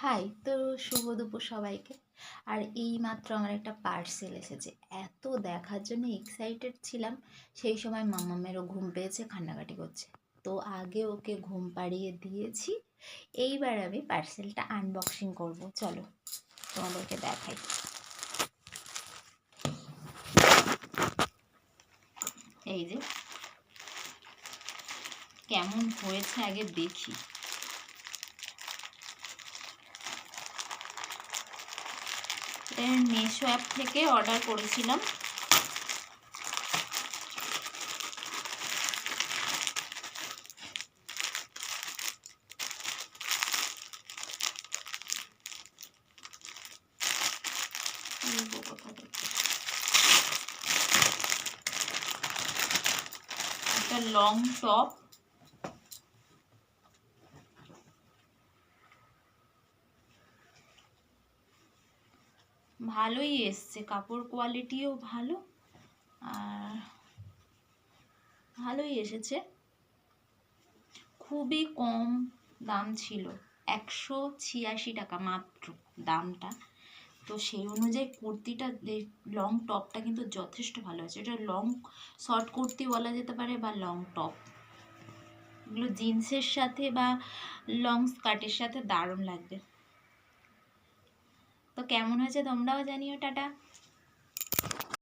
High, তো শুভ দুপুর সবাইকে। আর এই মাত্র আমার একটা পার্সেল এসেছে। এত দেখার জন্য এক্সাইটেড ছিলাম। সেই সময় মাম্মামেরও ঘুম পেয়েছে, কান্নাকাটি করছে। তো আগে ওকে ঘুম পাড়িয়ে দিয়েছি। এইবার আমি পার্সেলটা আনবক্সিং করব। চলো তোমাদেরকে দেখাই। এই যে কেমন হয়েছে আগে দেখি। এটা মিশো অ্যাপ থেকে অর্ডার করেছিলাম। একটা লং টপ, ভালোই এসছে, কাপড় কোয়ালিটিও ভালো আর ভালোই এসেছে। খুবই কম দাম ছিল, 186 টাকা মাত্র দামটা। তো সেই অনুযায়ী কুর্তিটা, লং টপটা কিন্তু যথেষ্ট ভালো আছে। এটা লং শর্ট কুর্তি বলা যেতে পারে বা লং টপ। এগুলো জিন্সের সাথে বা লং স্কার্টের সাথে দারুণ লাগবে। তো কেমন হয়েছে তোমরাও জানিও। টাটা।